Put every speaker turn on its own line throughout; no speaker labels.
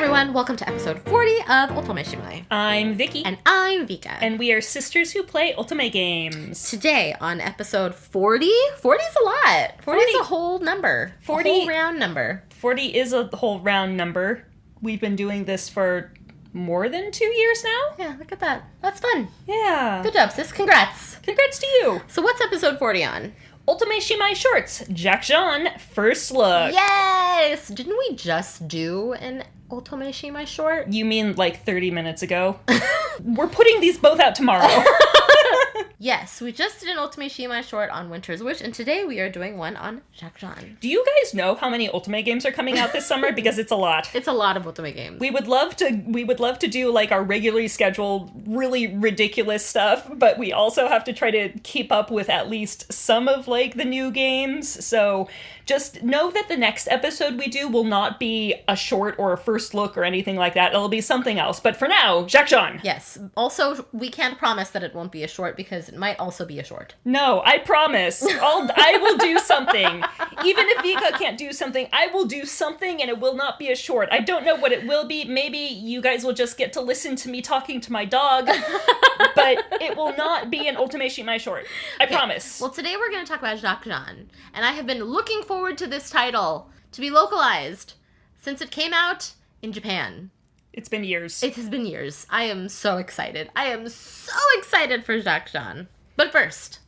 everyone, welcome to episode 40 of Otome Shimai.
I'm Vicky.
And I'm Vika.
And we are sisters who play Otome games.
Today on episode 40, 40 is a lot. 40 is a whole number.
40,
a whole round number.
40 is a whole round number. We've been doing this for more than 2 years now.
Yeah, look at that. That's fun.
Yeah.
Good job, sis. Congrats.
Congrats to you.
So what's episode 40 on?
Otome Shimai Shorts, Jack Jeanne, First Look.
Yes! Didn't we just do an Otome Shimai short?
You mean like 30 minutes ago? We're putting these both out tomorrow.
Yes, we just did an Otome Shimai short on Winter's Wish, and today we are doing one on Jack Jeanne.
Do you guys know how many Otome games are coming out this summer? Because it's a lot.
It's a lot of Otome games.
We would love to do like our regularly scheduled, really ridiculous stuff, but we also have to try to keep up with at least some of like the new games. So just know that the next episode we do will not be a short or a first look or anything like that. It'll be something else. But for now, Jack Jeanne.
Yes. Also, we can't promise that it won't be a short because it might also be a short.
No, I promise. I will do something. Even if Vika can't do something, I will do something and it will not be a short. I don't know what it will be. Maybe you guys will just get to listen to me talking to my dog, but it will not be an Otome Shimai short. I promise.
Well, today we're going to talk about Jack Jeanne, and I have been looking forward to this title to be localized since it came out in Japan.
It's been years.
It has been years. I am so excited. I am so excited for Jack Jeanne. But first,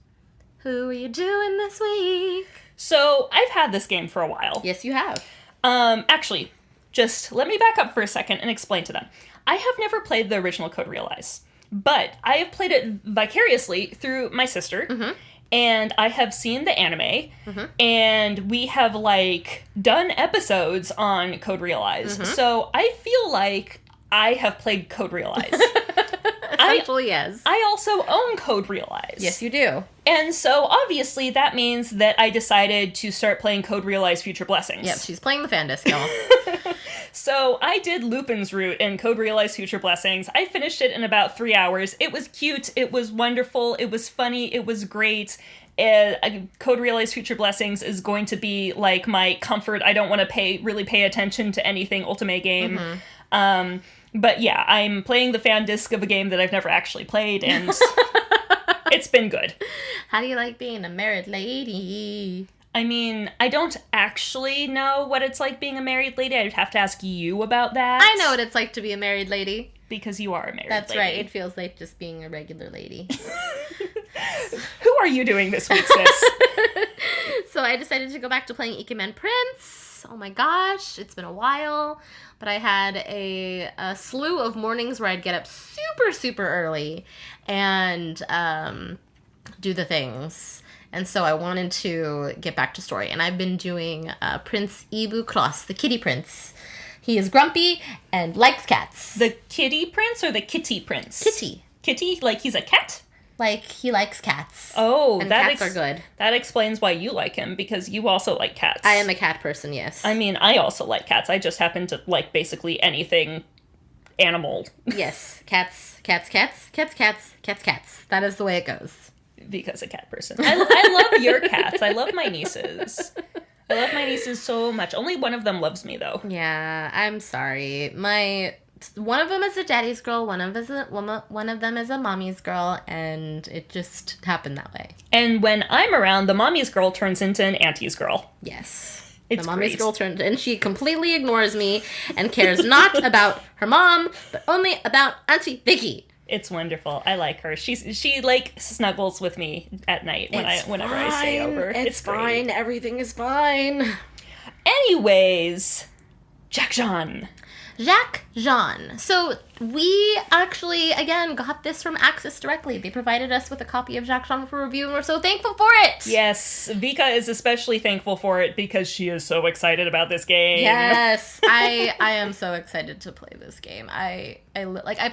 who are you doing this week?
So, I've had this game for a while.
Yes, you have.
Actually, just let me back up for a second and explain to them. I have never played the original Code Realize, but I have played it vicariously through my sister, and I have seen the anime, and we have, like, done episodes on Code Realize. So, I feel like I have played Code Realize.
Essentially, yes.
I also own Code Realize.
Yes, you do.
And so, obviously, that means that I decided to start playing Code Realize Future Blessings.
Yep, she's playing the fan disc, y'all.
So, I did Lupin's route in Code Realize Future Blessings. I finished it in about 3 hours. It was cute, it was wonderful, it was funny, it was great. Code Realize Future Blessings is going to be, like, my comfort. I don't want to really pay attention to anything Otome game. But yeah, I'm playing the fan disc of a game that I've never actually played, and it's been good.
How do you like being a married lady?
I mean, I don't actually know what it's like being a married lady. I'd have to ask you about that.
I know what it's like to be a married lady.
Because you are a married lady.
That's right. It feels like just being a regular lady.
Who are you doing this week, sis?
So I decided to go back to playing Ikemen Prince. Oh my gosh, it's been a while. But I had a slew of mornings where I'd get up super, super early and do the things. And so I wanted to get back to story. And I've been doing Prince Ibu Cross, the kitty prince. He is grumpy and likes cats.
The kitty prince or the kitty prince?
Kitty.
Kitty? Like he's a cat?
Like, he likes cats.
Oh,
and cats are good.
That explains why you like him, because you also like cats.
I am a cat person, yes.
I mean, I also like cats. I just happen to like basically anything animal.
Yes. Cats. That is the way it goes.
Because a cat person. I love your cats. I love my nieces. I love my nieces so much. Only one of them loves me, though.
Yeah, I'm sorry. One of them is a daddy's girl, one of them is a mommy's girl, and it just happened that way.
And when I'm around, the mommy's girl turns into an auntie's girl.
Yes.
It's
the mommy's
great.
girl turned, and she completely ignores me and cares not about her mom, but only about Auntie Vicky.
It's wonderful. I like her. She like snuggles with me at night whenever I stay over.
It's fine.
Great.
Everything is fine.
Anyways, Jack Jeanne.
Jack Jeanne. So we actually, again, got this from Aksys directly. They provided us with a copy of Jack Jeanne for review, and we're so thankful for it.
Yes, Vika is especially thankful for it because she is so excited about this game.
Yes, I am so excited to play this game. I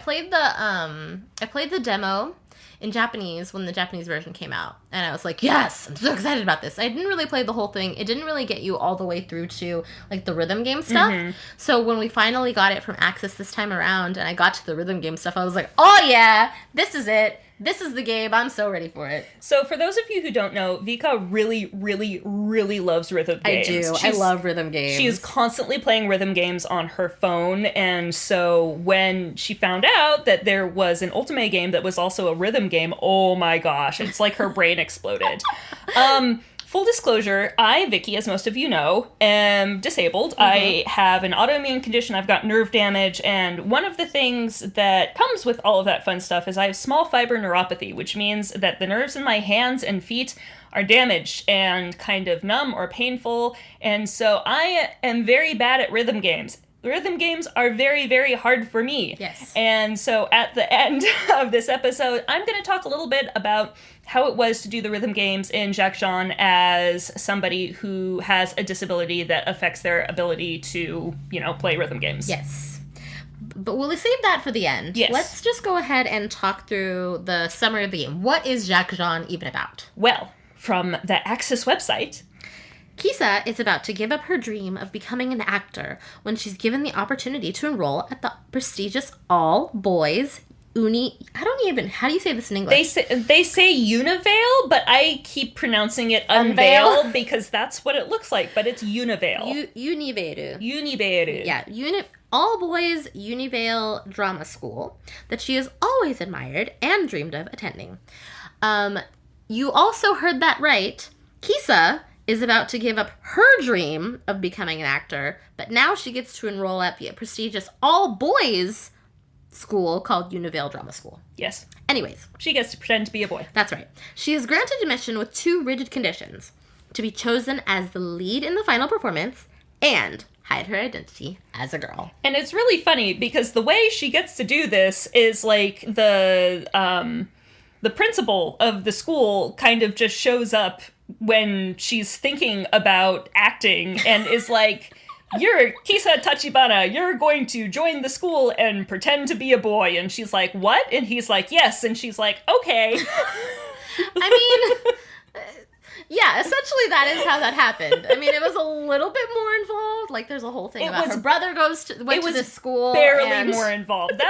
played the demo in Japanese when the Japanese version came out, and I was like, yes, I'm so excited about this. I didn't really play the whole thing. It didn't really get you all the way through to like the rhythm game stuff. So when we finally got it from Aksys this time around and I got to the rhythm game stuff, I was like, oh yeah, this is it. This is the game. I'm so ready for it.
So for those of you who don't know, Vika really, really, really loves rhythm games.
I do. I love rhythm games.
She is constantly playing rhythm games on her phone, and so when she found out that there was an Otome game that was also a rhythm game, oh my gosh, it's like her brain exploded. Full disclosure, I, Vicky, as most of you know, am disabled. I have an autoimmune condition, I've got nerve damage, and one of the things that comes with all of that fun stuff is I have small fiber neuropathy, which means that the nerves in my hands and feet are damaged and kind of numb or painful, and so I am very bad at rhythm games. Rhythm games are very, very hard for me.
Yes.
And so at the end of this episode, I'm going to talk a little bit about how it was to do the rhythm games in Jack Jeanne as somebody who has a disability that affects their ability to, play rhythm games.
Yes. But we'll save that for the end.
Yes.
Let's just go ahead and talk through the summary of the game. What is Jack Jeanne even about?
Well, from the Aksys website,
Kisa is about to give up her dream of becoming an actor when she's given the opportunity to enroll at the prestigious all-boys how do you say this in English?
They say Univale, but I keep pronouncing it Unveil because that's what it looks like, but it's Univale.
Univale. Yeah, all-boys Univale drama school that she has always admired and dreamed of attending. You also heard that right. Kisa is about to give up her dream of becoming an actor, but now she gets to enroll at the prestigious all-boys school called Univale Drama School.
Yes.
Anyways.
She gets to pretend to be a boy.
That's right. She is granted admission with 2 rigid conditions: to be chosen as the lead in the final performance and hide her identity as a girl.
And it's really funny because the way she gets to do this is like the principal of the school kind of just shows up when she's thinking about acting and is like, "You're Kisa Tachibana, you're going to join the school and pretend to be a boy." And she's like, "What?" And he's like, "Yes." And she's like, "Okay."
Yeah, essentially that is how that happened. I mean, it was a little bit more involved. Like, there's a whole thing about her brother went to this school.
Barely more involved.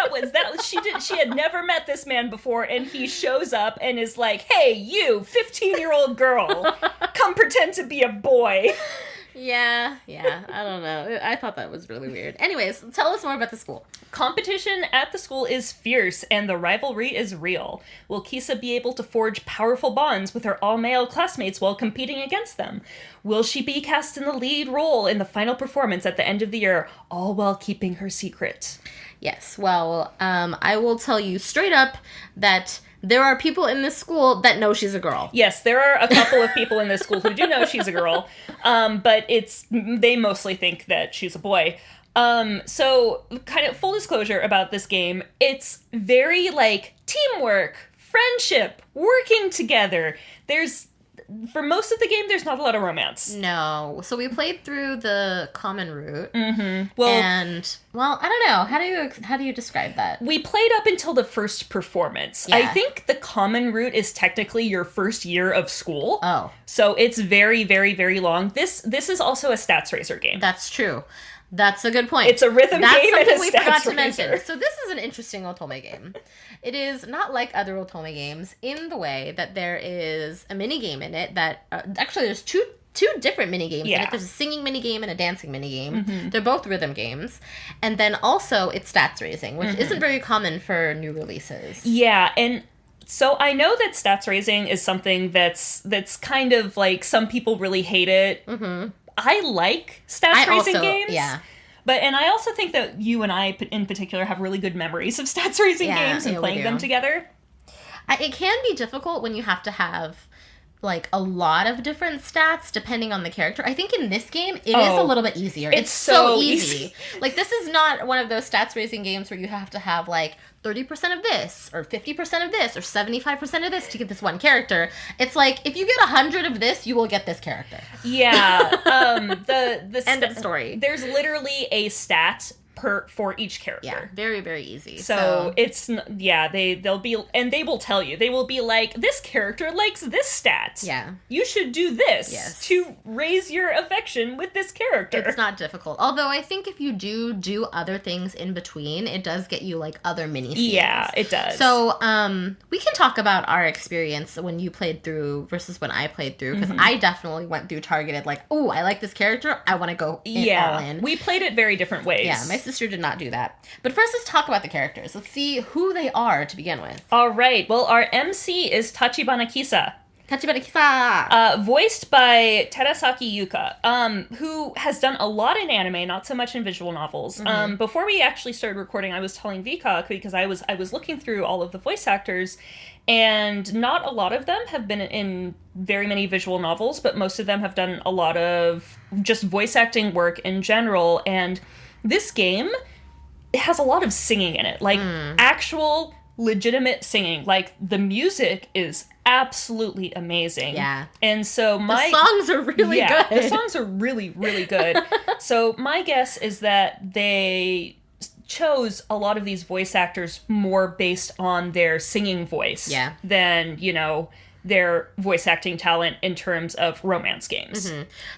She had never met this man before, and he shows up and is like, "Hey, you, 15-year-old girl, come pretend to be a boy."
Yeah, I don't know. I thought that was really weird. Anyways, tell us more about the school.
Competition at the school is fierce, and the rivalry is real. Will Kisa be able to forge powerful bonds with her all-male classmates while competing against them? Will she be cast in the lead role in the final performance at the end of the year, all while keeping her secret?
Yes, well, I will tell you straight up that there are people in this school that know she's a girl.
Yes, there are a couple of people in this school who do know she's a girl, but they mostly think that she's a boy. So, kind of full disclosure about this game, it's very, teamwork, friendship, working together. For most of the game, there's not a lot of romance.
No. So we played through the common route.
Mm-hmm.
I don't know. How do you describe that?
We played up until the first performance. Yeah. I think the common route is technically your first year of school.
Oh.
So it's very, very, very long. This is also a stats raiser game.
That's true. That's a good point.
It's a rhythm game and a stats raiser. That's something we forgot to mention.
So this is an interesting Otome game. It is not like other Otome games in the way that there is a mini game in it that actually there's two different mini games in it. There's a singing mini game and a dancing mini game. Mm-hmm. They're both rhythm games, and then also it's stats raising, which isn't very common for new releases.
Yeah, and so I know that stats raising is something that's kind of like some people really hate it. Mm-hmm. I like stats raising games.
Yeah.
And I also think that you and I, in particular, have really good memories of stats raising games and playing them together.
It can be difficult when you have to have, a lot of different stats depending on the character. I think in this game, it is a little bit easier. It's so easy. This is not one of those stats raising games where you have to have, 30% of this, or 50% of this, or 75% of this to get this one character. It's if you get 100 of this, you will get this character.
Yeah. The
End of story.
There's literally a stat for each character.
Yeah, very, very easy.
So they will tell you. They will be like, this character likes this stat.
Yeah.
You should do this to raise your affection with this character.
It's not difficult. Although I think if you do other things in between, it does get you like other mini scenes.
Yeah, it does.
So we can talk about our experience when you played through versus when I played through, because I definitely went through targeted like, oh, I like this character, I want to go all in.
We played it very different ways.
Yeah, my sister did not do that. But first, let's talk about the characters. Let's see who they are to begin with.
All right. Well, our MC is Tachibana Kisa.
Tachibana Kisa!
Voiced by Terasaki Yuka, who has done a lot in anime, not so much in visual novels. Before we actually started recording, I was telling Vika, because I was looking through all of the voice actors, and not a lot of them have been in very many visual novels, but most of them have done a lot of just voice acting work in general, and this game, it has a lot of singing in it, like actual legitimate singing. Like, the music is absolutely amazing.
Yeah.
And so
the songs are really good.
The songs are really, really good. So my guess is that they chose a lot of these voice actors more based on their singing voice than, their voice acting talent in terms of romance games.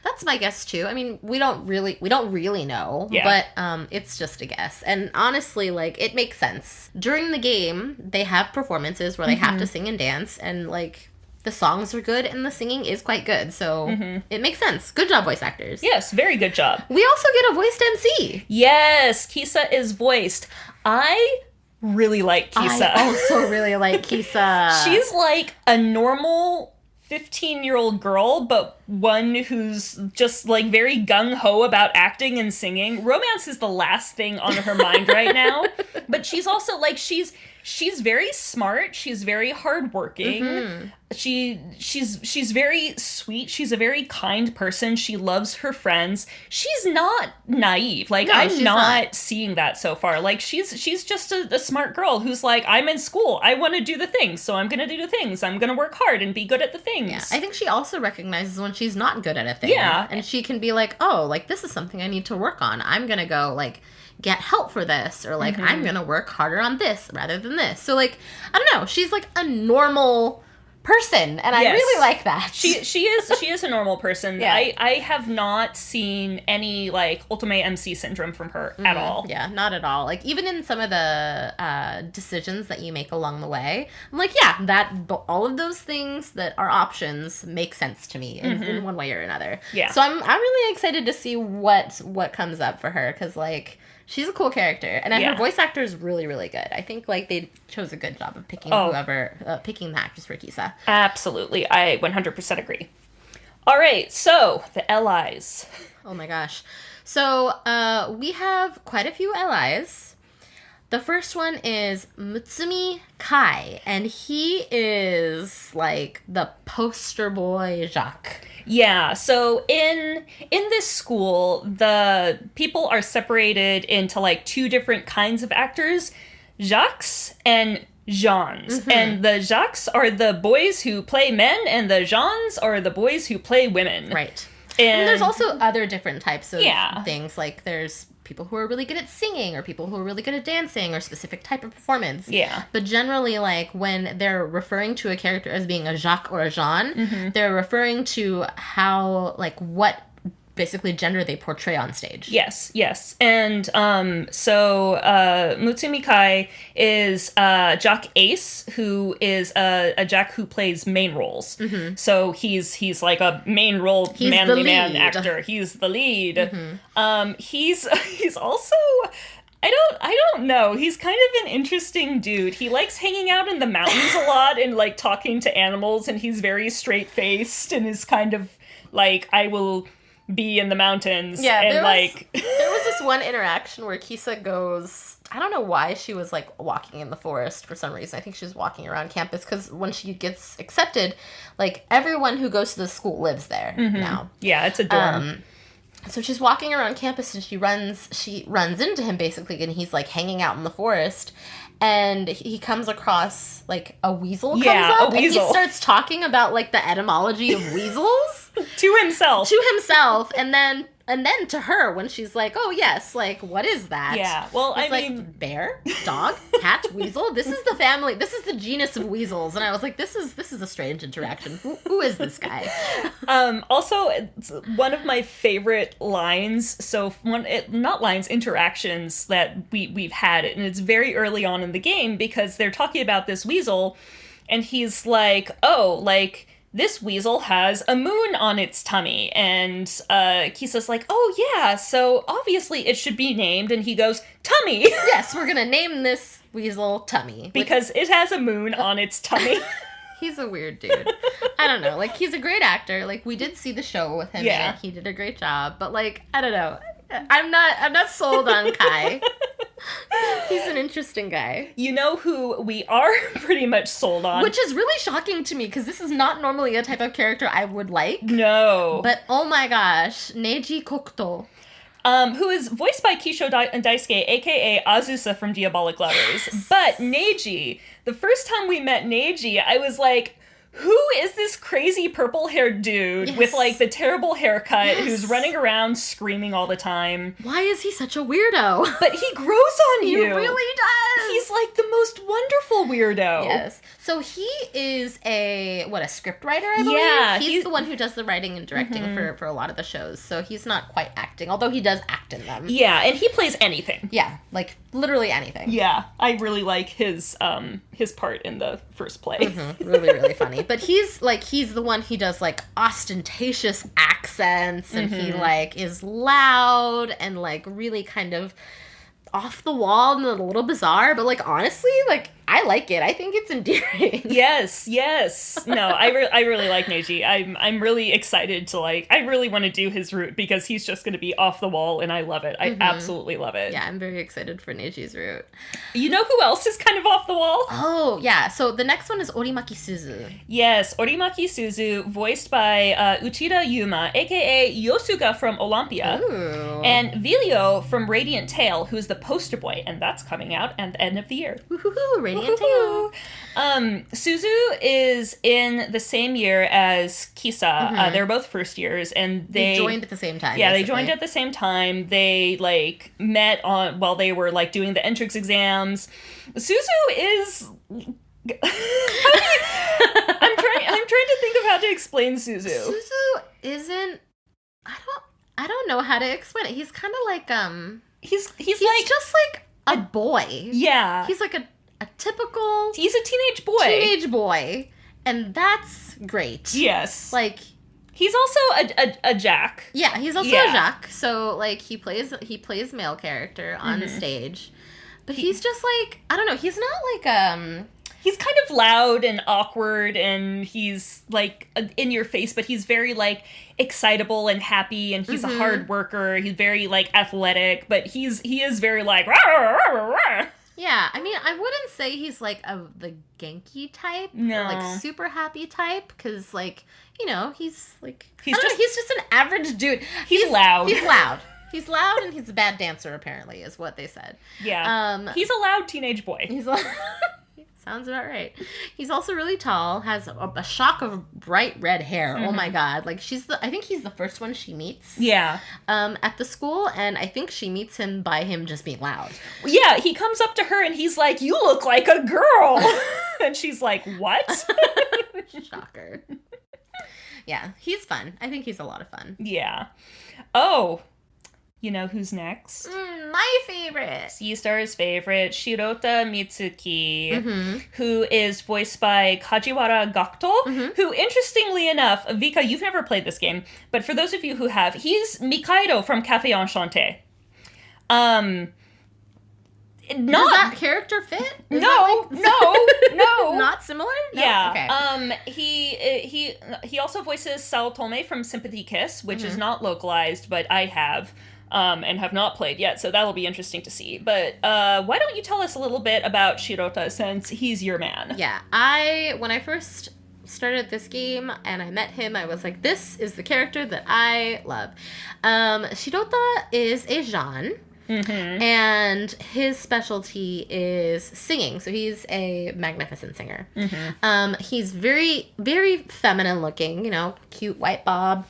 That's my guess too. I mean, we don't really know, but it's just a guess. And honestly, like, it makes sense. During the game, they have performances where they have to sing and dance, and like, the songs are good and the singing is quite good, so it makes sense. Good job, voice actors.
Yes, very good job.
We also get a voiced MC.
Yes, Kisa is voiced. I really like Kisa.
I also really like Kisa.
She's like a normal 15-year-old girl, but one who's just like very gung-ho about acting and singing. Romance is the last thing on her mind right now. But she's also like, she's very smart. She's very hardworking. She's very sweet. She's a very kind person. She loves her friends. She's not naive. Like, no, I'm not seeing that so far. Like, she's just a smart girl who's like, I'm in school. I want to do the things, so I'm going to do the things. I'm going to work hard and be good at the things.
Yeah, I think she also recognizes when she's not good at a thing.
Yeah.
And she can be like, oh, like, this is something I need to work on. I'm going to go, like, get help for this, or like I'm gonna work harder on this rather than this. So like, I don't know, she's like a normal person, and I really like that.
She is a normal person.
Yeah.
I have not seen any like Otome MC syndrome from her at all.
Yeah, not at all. Like, even in some of the decisions that you make along the way, I'm like, yeah, that all of those things that are options make sense to me in one way or another.
Yeah.
So I'm really excited to see what comes up for her, because like, she's a cool character, and her voice actor is really, really good. I think like they chose a good job of picking picking the actress for Kisa.
Absolutely, I 100% agree. All right, so the LIs.
Oh my gosh, so we have quite a few LIs. The first one is Mutsumi Kai, and he is like the poster boy Jacques.
Yeah, so in this school, the people are separated into like two different kinds of actors, Jacques and Jeannes. And the Jacques are the boys who play men, and the Jeannes are the boys who play women.
Right. And there's also other different types of things, like there's people who are really good at singing, or people who are really good at dancing, or specific type of performance.
Yeah.
But generally, like, when they're referring to a character as being a Jacques or a Jeanne, they're referring to how, like, what basically gender they portray on stage.
Yes. And so Mutsumi Kai is Jacques Ace, who is a Jack who plays main roles. So he's like a main role manly man actor. He's the lead. He's also, I don't know. He's kind of an interesting dude. He likes hanging out in the mountains a lot and like talking to animals, and he's very straight-faced and is kind of like, I will be in the mountains.
Yeah,
and
there was this one interaction where Kisa goes, I don't know why she was like walking in the forest for some reason. I think she was walking around campus, because when she gets accepted, like, everyone who goes to the school lives there now. Yeah,
it's a dorm.
So she's walking around campus, and she runs into him basically, and he's like hanging out in the forest, and he comes across like a weasel comes up,
a weasel.
And he starts talking about like the etymology of weasels
to himself,
and then And then to her, when she's like, oh, yes, like, what is that?
Yeah, well,
It's
I
like,
mean...
bear, dog, cat, weasel. This is the family. This is the genus of weasels. And I was like, this is a strange interaction. Who is this guy?
Also, it's one of my favorite lines, interactions that we've had, and it's very early on in the game, because they're talking about this weasel, and he's like, oh, like, this weasel has a moon on its tummy. And Kisa's like, oh, yeah, so obviously it should be named. And he goes, Tummy!
Yes, we're gonna name this weasel Tummy.
Because it has a moon on its tummy.
He's a weird dude. I don't know. Like, he's a great actor. Like, we did see the show with him.
Yeah.
And he did a great job. But, like, I don't know. I'm not sold on Kai. He's an interesting guy.
You know who we are pretty much sold on?
Which is really shocking to me, because this is not normally a type of character I would like.
No.
But, oh my gosh, Neji Kokuto.
Who is voiced by Kisho Daisuke, a.k.a. Azusa from Diabolic Lovers.
Yes.
But Neji, the first time we met Neji, I was like, who is this crazy purple-haired dude with, like, the terrible haircut who's running around screaming all the time?
Why is he such a weirdo?
But he grows on you.
He really does.
He's, like, the most wonderful weirdo.
Yes. So he is a script writer, I believe?
Yeah.
He's the one who does the writing and directing for a lot of the shows. So he's not quite acting, although he does act in them.
Yeah, and he plays anything.
Yeah, like, literally anything.
Yeah, I really like his part in the first play.
Really, really funny. But he's the one who does, like, ostentatious accents, and he, like, is loud and, like, really kind of off the wall and a little bizarre, but, like, honestly, like, I like it. I think it's endearing.
Yes. No, I really like Neji. I'm really excited to, like, I really want to do his route, because he's just going to be off the wall, and I love it. I absolutely love it.
Yeah, I'm very excited for Neji's route.
You know who else is kind of off the wall?
Oh, yeah. So the next one is Orimaki Suzu.
Yes, Orimaki Suzu, voiced by Uchida Yuma, a.k.a. Yosuga from Olympia.
Ooh.
And Vilio from Radiant Tail, who's the poster boy, and that's coming out at the end of the year.
Woohoo, Radiant Tail.
Suzu is in the same year as Kisa. They're both first years, and they
joined at the same time.
Yeah,
basically.
they joined at the same time. They, like, met while they were, like, doing the entrance exams. Suzu is... I'm trying to think of how to explain Suzu.
Suzu isn't... I don't know how to explain it. He's kind of like,
He's
like just like a boy.
Yeah.
He's like a typical...
He's a teenage boy.
Teenage boy. And that's great.
Yes.
Like...
He's also a Jack.
Yeah, he's also a Jack. So, like, he plays male character on stage. But he's just, like... I don't know. He's not, like,
He's kind of loud and awkward, and he's, like, in your face, but he's very, like, excitable and happy, and he's a hard worker. He's very, like, athletic, but he is very, like, rah, rah, rah, rah.
Yeah, I mean, I wouldn't say he's, like, the Genki type.
No.
Or, like, super happy type, because, like, you know, he's, like...
He's
just an average dude.
He's loud.
He's loud. He's loud, and he's a bad dancer, apparently, is what they said.
Yeah. He's a loud teenage boy.
He's loud. Sounds about right. He's also really tall, has a shock of bright red hair. Oh my god. Like, I think he's the first one she meets.
Yeah.
At the school, and I think she meets him by him just being loud.
Yeah, he comes up to her and he's like, "You look like a girl." And she's like, "What?"
Shocker. Yeah, he's fun. I think he's a lot of fun.
Yeah. Oh, you know who's next?
My favorite.
C-Star's favorite, Shirota Mitsuki, who is voiced by Kajiwara Gakuto, who, interestingly enough, Vika, you've never played this game, but for those of you who have, he's Mikaido from Café Enchanté.
Does that character fit?
No.
Not similar? No?
Yeah.
Okay.
He also voices Otome from Sympathy Kiss, which is not localized, but I have. And have not played yet, so that'll be interesting to see. But why don't you tell us a little bit about Shirota, since he's your man?
Yeah, when I first started this game and I met him, I was like, this is the character that I love. Shirota is a Jeanne, and his specialty is singing. So he's a magnificent singer. He's very, very feminine looking, you know, cute white bob.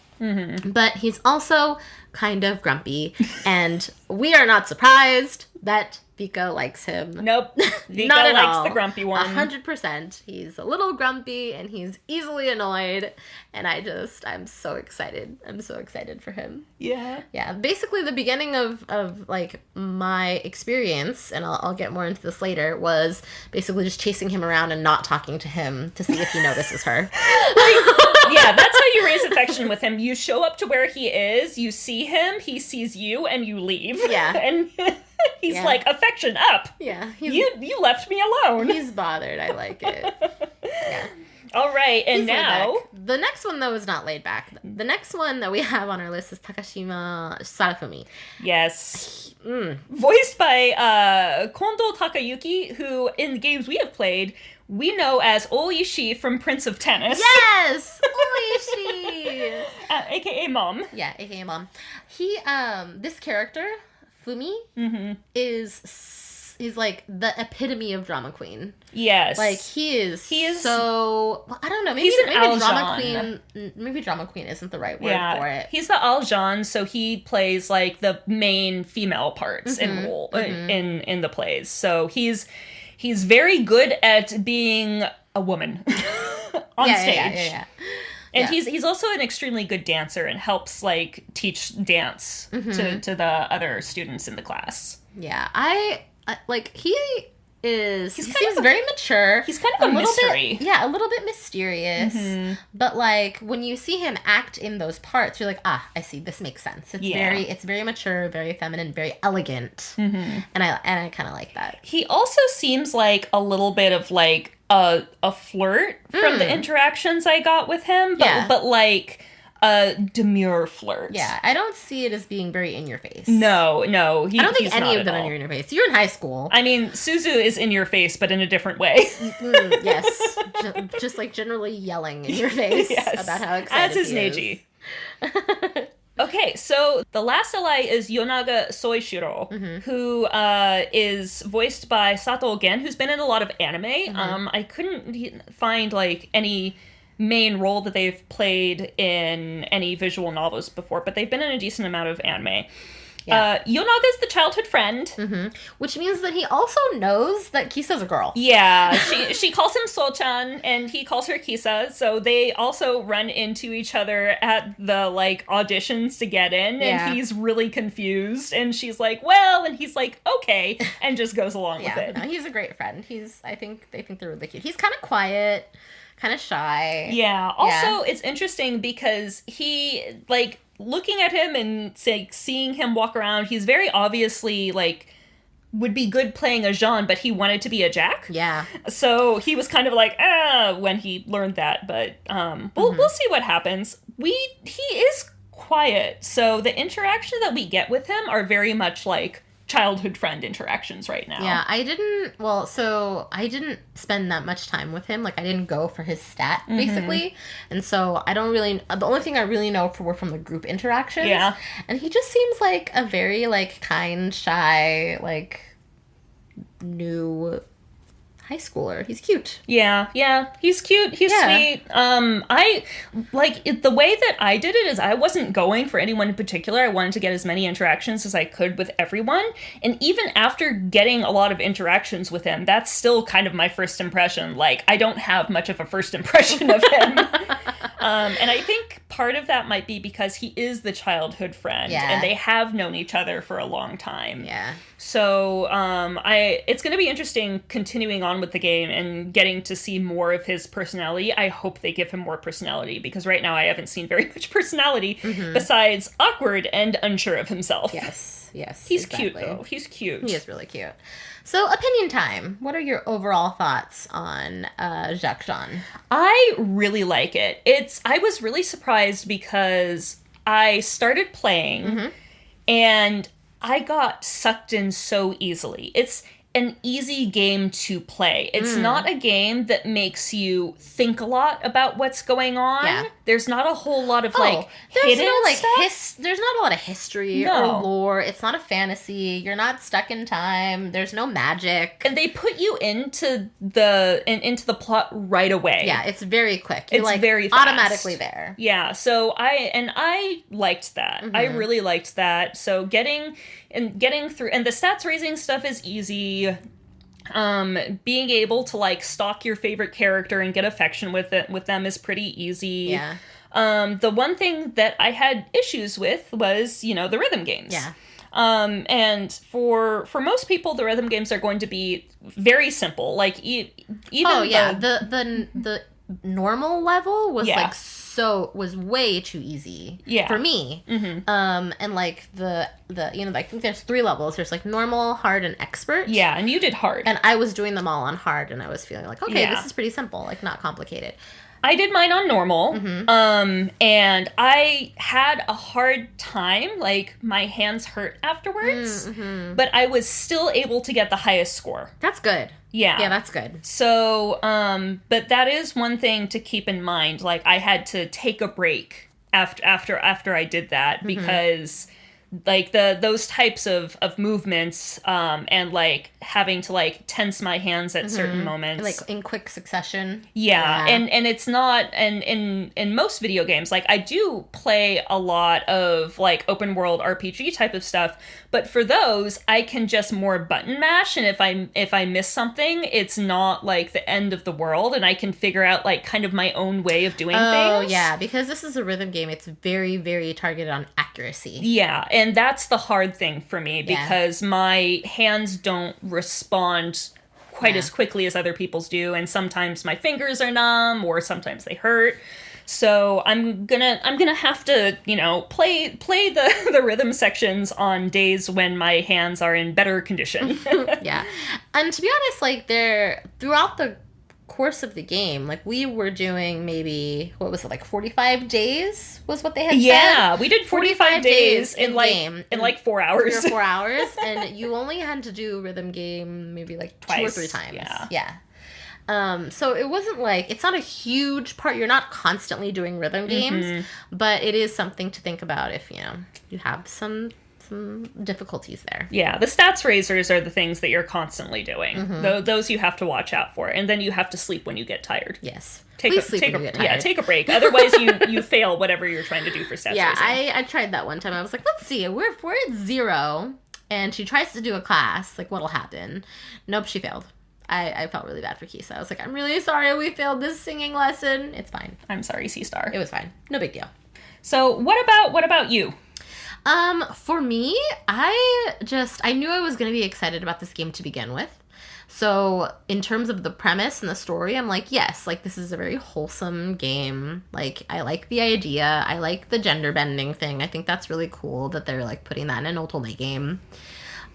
But he's also kind of grumpy, and we are not surprised that Vika likes him.
Nope. Vika
Not at
likes
all.
the grumpy one.
100%. He's a little grumpy, and he's easily annoyed, and I'm so excited. I'm so excited for him.
Yeah.
Yeah, basically the beginning of like my experience, and I'll get more into this later, was basically just chasing him around and not talking to him to see if he notices her.
Yeah, that's how you raise affection with him. You show up to where he is, you see him, he sees you, and you leave.
Yeah.
And he's like, affection up.
Yeah.
You left me alone.
He's bothered. I like it. Yeah.
All right, and
He's
now...
the next one, though, is not laid back. The next one that we have on our list is Takashima Sarafumi.
Yes. Voiced by Kondo Takayuki, who, in games we have played, we know as Oishi from Prince of Tennis.
Yes! Oishi!
AKA Mom.
Yeah, AKA Mom. He, this character, Fumi, he's like the epitome of drama queen.
Yes.
Like, he is so... Well, I don't know. Maybe drama queen isn't the right word for it.
He's the Aljan, so he plays, like, the main female parts in the plays. So he's very good at being a woman on stage.
Yeah.
And he's also an extremely good dancer and helps, like, teach dance to the other students in the class.
Yeah, he seems very mature.
He's kind of a mystery.
A little bit mysterious. But, like, when you see him act in those parts, you're like, I see, this makes sense. It's very mature, very feminine, very elegant. And I kind of like that.
He also seems like a little bit of, like, a flirt from the interactions I got with him, but like a demure flirt.
Yeah, I don't see it as being very in your face.
No.
I don't think any of them are in your face. You're in high school.
I mean, Suzu is in your face, but in a different way.
Yes, just like generally yelling in your face about how excited
as is Neji. Okay, so the last ally is Yonaga Soishiro, who is voiced by Sato Gen, who's been in a lot of anime. I couldn't find, like, any main role that they've played in any visual novels before, but they've been in a decent amount of anime. Yeah. Yonaga's the childhood friend.
Which means that he also knows that Kisa's a girl.
Yeah, she calls him So-chan, and he calls her Kisa, so they also run into each other at the, like, auditions to get in, and he's really confused, and she's like, well, and he's like, okay, and just goes along with it.
No, he's a great friend. I think they think they're really cute. He's kind of quiet, kind of shy.
Yeah, also, it's interesting because he, like, looking at him and seeing him walk around, he's very obviously, like, would be good playing a Jeanne, but he wanted to be a Jack.
Yeah.
So he was kind of like, when he learned that, but we'll see what happens. He is quiet, so the interaction that we get with him are very much like childhood friend interactions right now.
Yeah, I didn't spend that much time with him. Like, I didn't go for his stat, basically. And so I don't really, the only thing I really know were from the group interactions.
Yeah.
And he just seems like a very, like, kind, shy, like, new high schooler. He's cute.
Yeah, he's cute. He's sweet. I like it, the way that I did it is I wasn't going for anyone in particular. I wanted to get as many interactions as I could with everyone. And even after getting a lot of interactions with him, that's still kind of my first impression. Like, I don't have much of a first impression of him. And I think part of that might be because he is the childhood friend, and they have known each other for a long time.
Yeah.
So it's going to be interesting continuing on with the game and getting to see more of his personality. I hope they give him more personality, because right now I haven't seen very much personality besides awkward and unsure of himself.
Yes.
He's cute, though. He's cute.
He is really cute. So, opinion time. What are your overall thoughts on Jack Jeanne?
I really like it. I was really surprised because I started playing and I got sucked in so easily. an easy game to play. It's not a game that makes you think a lot about what's going on.
Yeah.
There's not a whole lot of hidden
there's not a lot of history or lore. It's not a fantasy. You're not stuck in time. There's no magic.
And they put you into the plot right away.
Yeah, it's very quick. You're
it's very fast.
Automatically there.
Yeah, so I liked that. I really liked that. So getting through, and the stats raising stuff is easy. Being able to like stalk your favorite character and get affection with them is pretty easy.
Yeah.
The one thing that I had issues with was, the rhythm games.
Yeah.
And for most people, the rhythm games are going to be very simple. Like
the normal level was was way too easy for me. And like the I think there's 3 levels. There's like normal, hard, and expert.
Yeah, and you did hard.
And I was doing them all on hard, and I was feeling like, okay, this is pretty simple, like not complicated.
I did mine on normal, and I had a hard time, like, my hands hurt afterwards, but I was still able to get the highest score.
That's good.
Yeah.
Yeah, that's good.
So, but that is one thing to keep in mind. Like, I had to take a break after I did that, because like those types of movements and like having to like tense my hands at certain moments,
like in quick succession.
Yeah. And it's not, and in most video games, like I do play a lot of like open world RPG type of stuff, but for those I can just more button mash, and if I miss something, it's not like the end of the world, and I can figure out like kind of my own way of doing things.
Oh yeah, because this is a rhythm game, it's very, very targeted on accuracy.
Yeah, and that's the hard thing for me, because my hands don't respond quite as quickly as other people's do, and sometimes my fingers are numb, or sometimes they hurt. So I'm gonna have to, play the rhythm sections on days when my hands are in better condition.
Yeah. And to be honest, like throughout the course of the game, like we were doing maybe, what was it, like 45 days was what they had said?
Yeah, we did 45 days in like 4 hours.
3 or 4 hours, and you only had to do rhythm game maybe like
twice,
2 or 3 times.
Yeah.
So it wasn't like, it's not a huge part. You're not constantly doing rhythm games, but it is something to think about if, you have some difficulties there.
Yeah, the stats raisers are the things that you're constantly doing. Those you have to watch out for, and then you have to sleep when you get tired.
Yes.
Take a break. Otherwise, you fail whatever you're trying to do for stats raising.
Yeah, I tried that one time. I was like, let's see, we're at 0, and she tries to do a class. Like, what'll happen? Nope, she failed. I felt really bad for Kisa. I was like, I'm really sorry we failed this singing lesson. It's fine.
I'm sorry, C-Star.
It was fine. No big deal.
So what about you?
For me, I knew I was going to be excited about this game to begin with. So in terms of the premise and the story, I'm like, yes, like this is a very wholesome game. Like I like the idea. I like the gender bending thing. I think that's really cool that they're like putting that in an Otome game.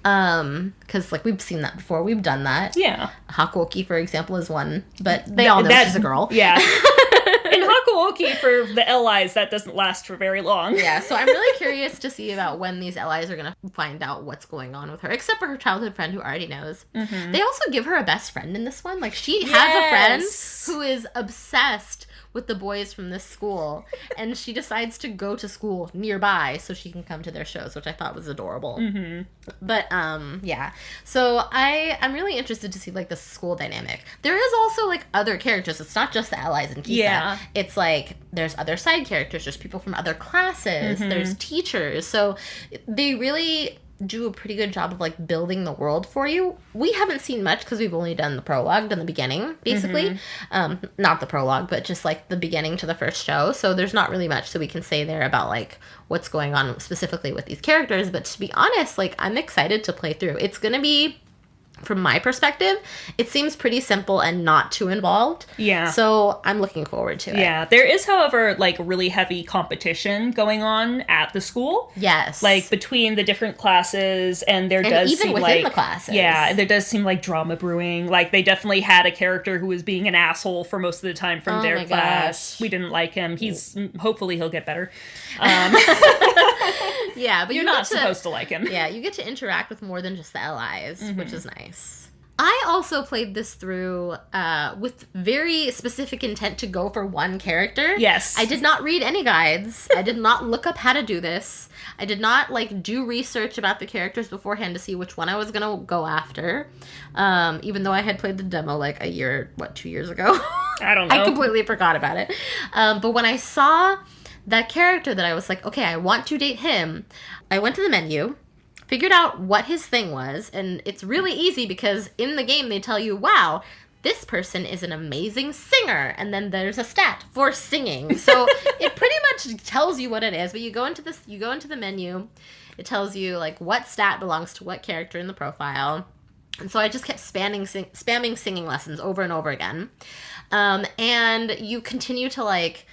Because like we've seen that before. We've done that.
Yeah.
Hakuoki, for example, is one, but they all know she's a girl.
Yeah. In Hakuoki, for the allies, that doesn't last for very long.
Yeah, so I'm really curious to see about when these allies are going to find out what's going on with her, except for her childhood friend who already knows. They also give her a best friend in this one. Like, she has a friend who is obsessed with the boys from this school, and she decides to go to school nearby so she can come to their shows, which I thought was adorable. But yeah, so I'm really interested to see like the school dynamic. There is also like other characters. It's not just the allies and Kisa.
Yeah.
It's like there's other side characters, there's people from other classes, there's teachers, so they really do a pretty good job of like building the world for you. We haven't seen much because we've only done the prologue, done the beginning basically. Not the prologue, but just like the beginning to the first show. So there's not really much that we can say there about like what's going on specifically with these characters. But to be honest, like I'm excited to play through. It's gonna be, from my perspective, it seems pretty simple and not too involved. Yeah. So I'm looking forward to it.
Yeah. There is, however, like really heavy competition going on at the school.
Yes.
Like between the different classes, and there does
even
seem
within
like
the classes.
Yeah, there does seem like drama brewing. Like they definitely had a character who was being an asshole for most of the time from their class. Gosh. We didn't like him. Hopefully he'll get better.
Yeah, but
you're not supposed to like him.
Yeah, you get to interact with more than just the allies, which is nice. I also played this through with very specific intent to go for one character.
Yes.
I did not read any guides. I did not look up how to do this. I did not, like, do research about the characters beforehand to see which one I was going to go after. Even though I had played the demo, like, 2 years ago.
I don't know.
I completely forgot about it. But when I saw that character that I was like, okay, I want to date him, I went to the menu, figured out what his thing was, and it's really easy because in the game they tell you, wow, this person is an amazing singer, and then there's a stat for singing. So it pretty much tells you what it is, but you go into the menu, it tells you like what stat belongs to what character in the profile. And so I just kept spamming singing lessons over and over again. And you continue to, like,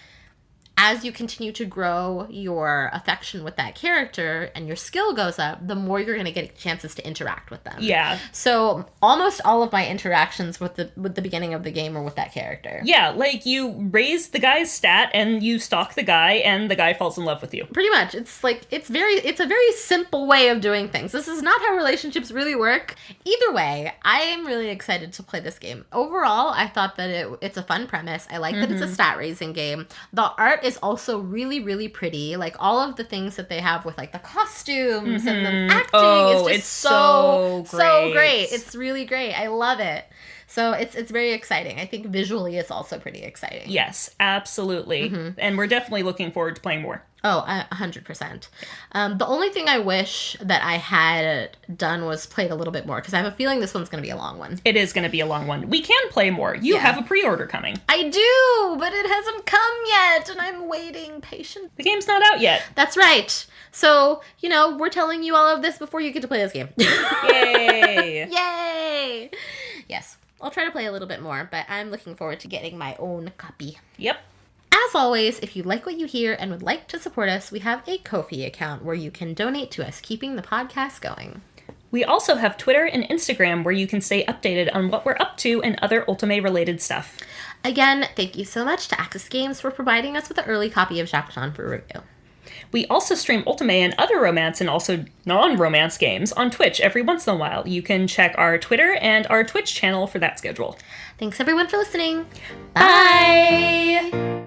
as you continue to grow your affection with that character and your skill goes up, the more you're going to get chances to interact with them.
Yeah.
So almost all of my interactions with the beginning of the game are with that character.
Yeah, like you raise the guy's stat and you stalk the guy and the guy falls in love with you.
Pretty much. It's a very simple way of doing things. This is not how relationships really work. Either way, I am really excited to play this game. Overall, I thought that it's a fun premise. I like that it's a stat raising game. The art is also really, really pretty. Like, all of the things that they have with, like, the costumes and the acting is just so great. It's really great. I love it. So it's very exciting. I think visually it's also pretty exciting.
Yes, absolutely. And we're definitely looking forward to playing more.
Oh, 100%. The only thing I wish that I had done was played a little bit more, because I have a feeling this one's going to be a long one.
It is going to be a long one. We can play more. You have a pre-order coming.
I do, but it hasn't come yet, and I'm waiting patiently.
The game's not out yet.
That's right. So, we're telling you all of this before you get to play this game.
Yay!
Yay! Yes, I'll try to play a little bit more, but I'm looking forward to getting my own copy.
Yep.
As always, if you like what you hear and would like to support us, we have a Ko-fi account where you can donate to us keeping the podcast going.
We also have Twitter and Instagram where you can stay updated on what we're up to and other Otome-related stuff.
Again, thank you so much to Aksys Games for providing us with an early copy of Jack Jeanne for review.
We also stream Otome and other romance and also non-romance games on Twitch every once in a while. You can check our Twitter and our Twitch channel for that schedule.
Thanks everyone for listening.
Bye!